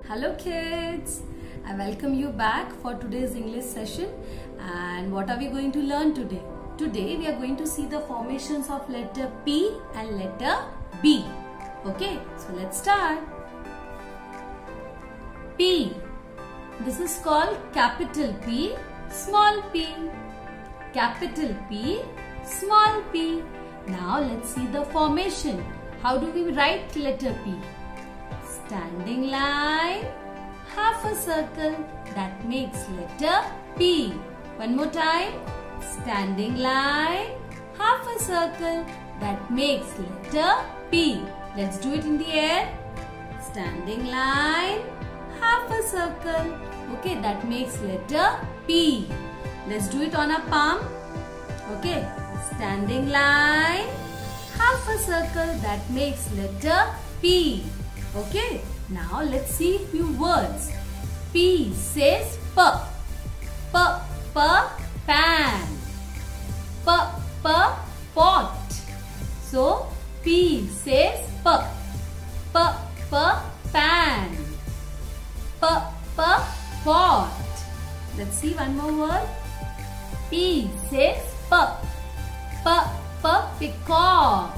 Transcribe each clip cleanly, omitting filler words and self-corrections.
Hello kids, I welcome you back for today's English session. And what are we going to learn today? Today we are going to see the formations of letter P and letter B. Okay, so let's start. P. This is called capital P, small p. Capital P, small p. Now let's see the formation. How do we write letter P? Standing line, half a circle, that makes letter P. One more time. Standing line, half a circle, that makes letter P. Let's do it in the air. Standing line, half a circle. Okay, that makes letter P. Let's do it on a palm. Okay, standing line, half a circle, that makes letter P. Okay, now let's see few words. P says P. P, pan. P, pot. So, P says P. P, pan. P, pot. Let's see one more word. P says P. P, peacock.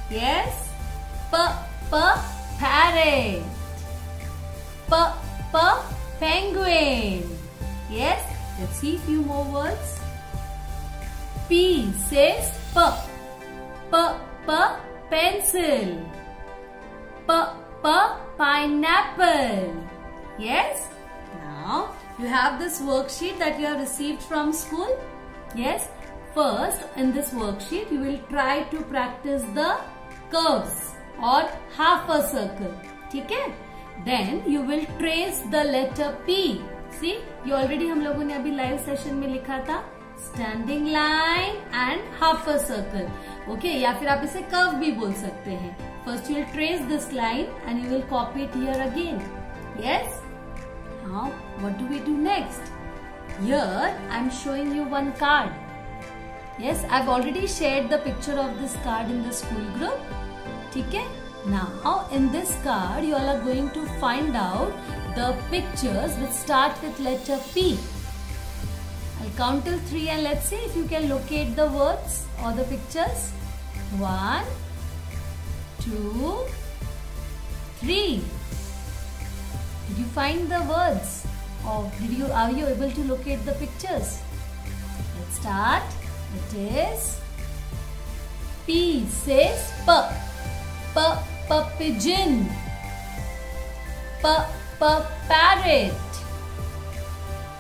Yes. P, parrot. P, penguin. Yes. Let's see few more words. P says P. P, pencil. P, pineapple. Yes. Now you have this worksheet that you have received from school. Yes. First, in this worksheet, you will try to practice the curves or half a circle. Okay? Then you will trace the letter P. See, ये already हम लोगों ने अभी live session में लिखा था. Standing line and half a circle. Okay? या फिर आप इसे curve भी बोल सकते हैं. First you will trace this line and you will copy it here again. Yes? Now, what do we do next? Here, I am showing you one card. Yes, I have already shared the picture of this card in the school group. Okay? Now, in this card, you all are going to find out the pictures which start with letter P. I'll count till 3 and let's see if you can locate the words or the pictures. 1, 2, 3. Did you find the words? Or are you able to locate the pictures? Let's start. It is P says P. Pigeon. Parrot.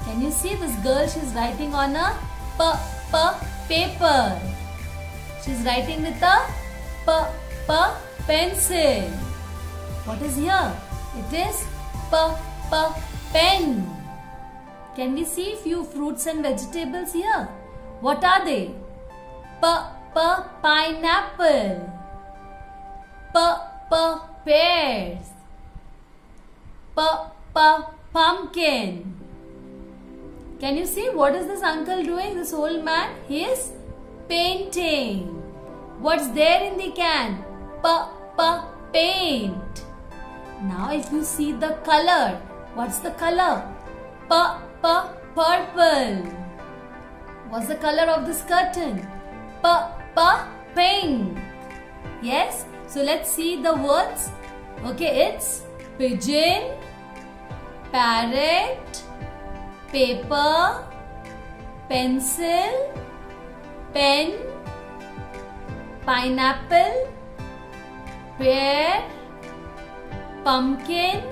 Can you see this girl? She's writing on a paper. She's writing with a pencil. What is here? It is pen. Can we see few fruits and vegetables here? What are they? Pineapple. Pears. Pumpkin. Can you see what is this uncle doing? This old man, he is painting. What's there in the can? Paint. Now if you see the color, what's the color? Purple. What's the color of this curtain? Pink. Yes. So let's see the words. Okay, it's pigeon, parrot, paper, pencil, pen, pineapple, pear, pumpkin,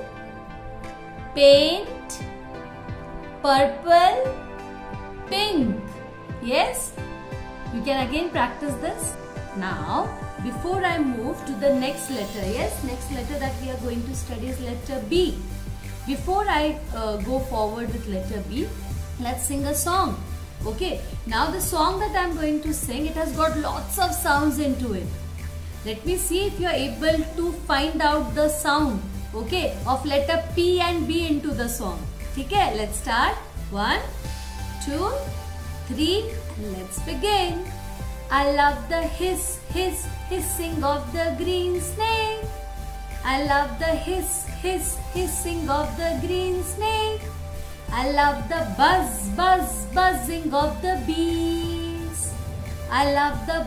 paint, purple, pink. Yes? You can again practice this. Now, before I move to the next letter, yes, next letter that we are going to study is letter B. Before I go forward with letter B, let's sing a song. Okay, now the song that I am going to sing, it has got lots of sounds into it. Let me see if you are able to find out the sound, okay, of letter P and B into the song. Okay, let's start. 1, 2, 3, and let's begin. I love the hissing of the green snake. I love the hissing of the green snake. I love the buzzing of the bees. I love the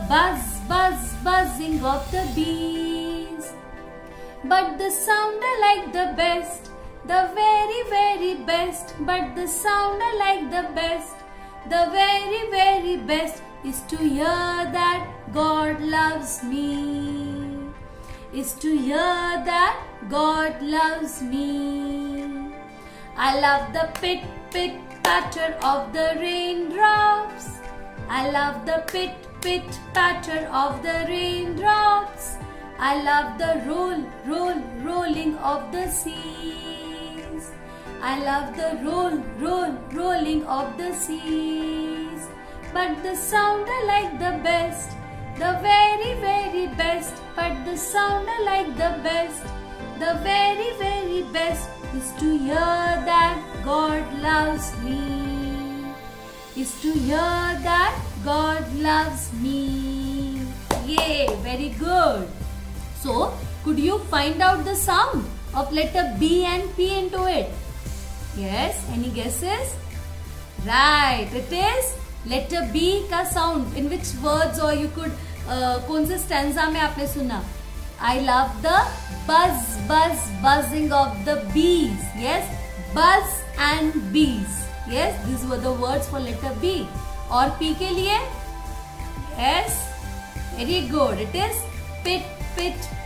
buzzing of the bees. But the sound I like the best, the very best. But the sound I like the best, the very best, is to hear that God loves me. Is to hear that God loves me. I love the pit patter of the raindrops. I love the pit patter of the raindrops. I love the rolling of the seas. I love the rolling of the seas. But the sound I like the best, the very best. But the sound I like the best, the very best, is to hear that God loves me. Is to hear that God loves me. Yay, very good. So, could you find out the sound of letter B and P into it? Yes, any guesses? Right, it is letter B का sound. In which words, or you could कौन से stanza में आपने सुना? I love the buzzing of the bees. Yes, buzz and bees. Yes, these were the words for letter B. और P के लिए? Yes, very good. It is pit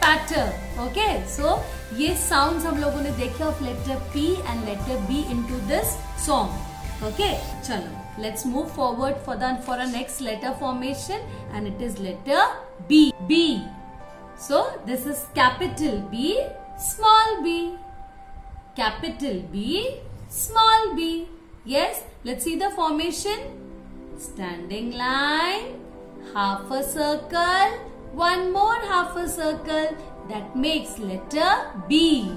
patter. Okay, so ये sounds हम लोगों ने देखे of letter P and letter B into this song. Okay, चलो. Let's move forward for our next letter formation, and it is letter B. B. So this is capital B, small b. Capital B, small b. Yes, let's see the formation. Standing line, half a circle, one more half a circle. That makes letter B.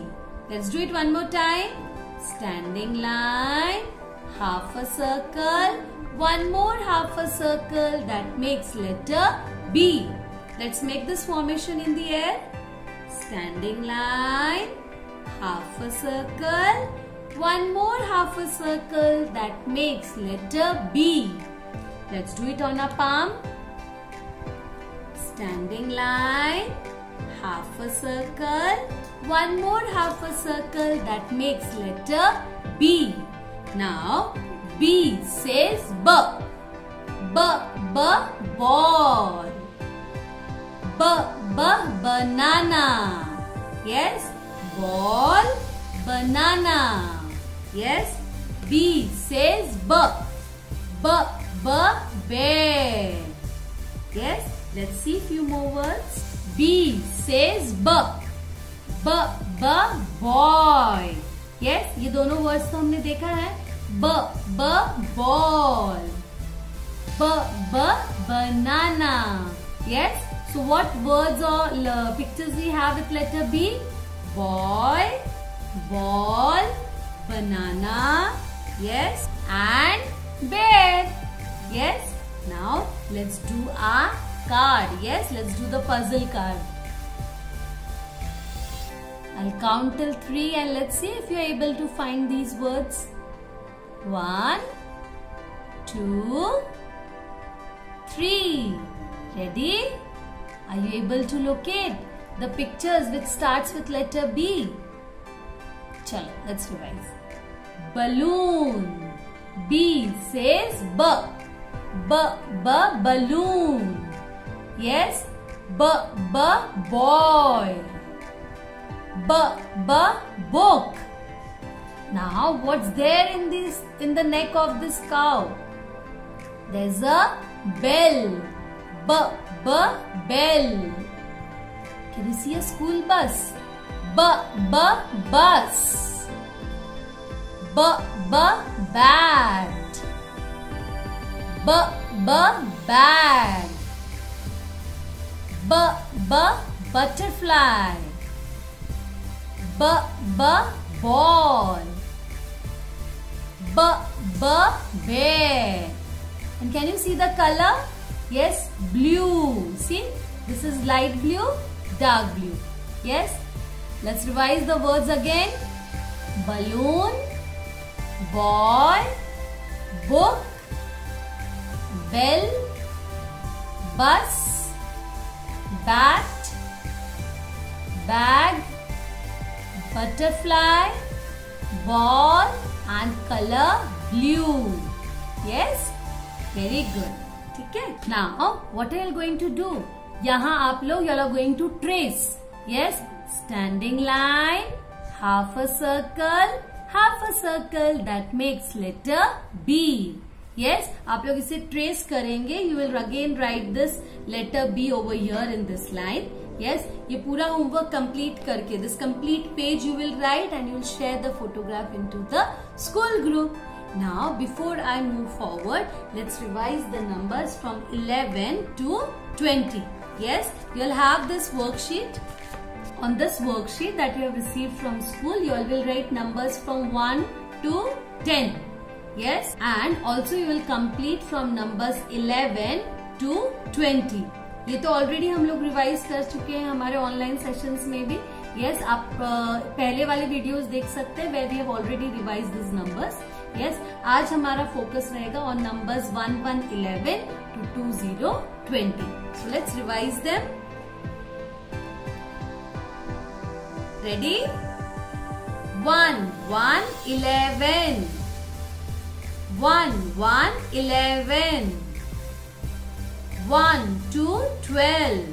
Let's do it one more time. Standing line, half a circle, one more half a circle. That makes letter B. Let's make this formation in the air. Standing line, half a circle, one more half a circle. That makes letter B. Let's do it on our palm. Standing line, half a circle, one more half a circle. That makes letter B. Now, B says B. Ball. Banana. Yes, ball, banana. Yes, B says B. Bear. Yes, let's see few more words. B says B. Boy. Yes, ये दोनों words तो हमने देखा है. Ball. Banana. Yes. So what words or pictures we have with letter B? Boy, ball, banana. Yes. And bear. Yes. Now let's do our card. Yes. Let's do the puzzle card. I'll count till 3 and let's see if you are able to find these words. 1, 2, 3. Ready? Are you able to locate the pictures which starts with letter B? Chalo, let's revise. Balloon. B says B. Balloon. Yes. Boy. Book. Now, what's there in the neck of this cow? There's a bell. Bell. Can you see a school bus? Bus. Bat. Bag. Butterfly. Ball. Bear. And can you see the color? Yes, blue. See, this is light blue, dark blue. Yes. Let's revise the words again. Balloon, ball, book, bell, bus, bat, bag, butterfly, ball and color blue. Yes, very good. ठीक है. Now what are you going to do? यहाँ आप लोग you are going to trace. Yes, standing line, half a circle, that makes letter B. Yes, आप लोग इसे trace करेंगे. You will again write this letter B over here in this line. Yes, ये पूरा homework complete करके this complete page you will write and you will share the photograph into the school group. Now, before I move forward, let's revise the numbers from 11 to 20. Yes, you'll have this worksheet. On this worksheet that you have received from school, you all will write numbers from 1 to 10. Yes, and also you will complete from numbers 11 to 20. ये तो already हम लोग revise कर चुके हैं हमारे online sessions में भी. यस, आप पहले वाले वीडियोस देख सकते हैं where we have already revise this numbers. Yes, आज हमारा फोकस रहेगा on numbers 1, 1, 11 to 2, 0, 20. So let's revise them. Ready? 1, 1, 11. 1, 1, 11. 1, 2, 12.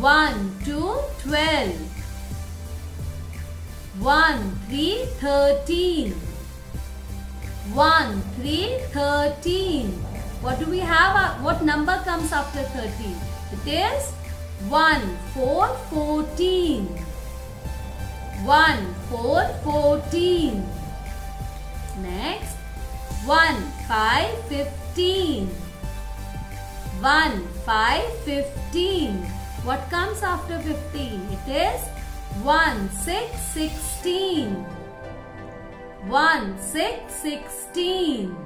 1, 2, 12. 1, 3, 13. 1, 3, 13. What do we have? What number comes after 13? It is 1, 4, 14. 1, 4, 14. Next, 1, 5, 15. 1, 5, 15. What comes after 15? It is 1, 6, 16. 1, 6, 16.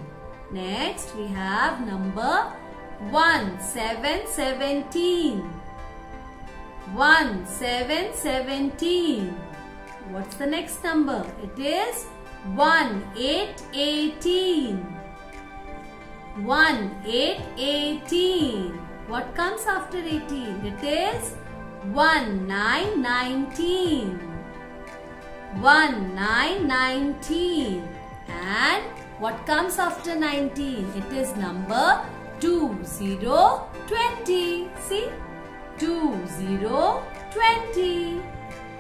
Next, we have number 1, 7, 17. 1, 7, 17. What's the next number? It is 1, 8, 18. 1, 8, 18. What comes after 18? It is 1, 9, 19. 1, 9, 19. And what comes after 19? It is number 2, 0, 20. See? 2, 0, 20.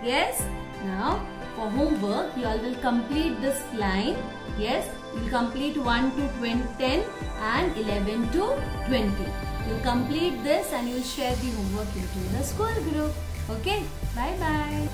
Yes? Now, for homework, you all will complete this line. Yes? You will complete 1 to 10 and 11 to 20. You will complete this and you will share the homework into the school group. Okay? Bye-bye.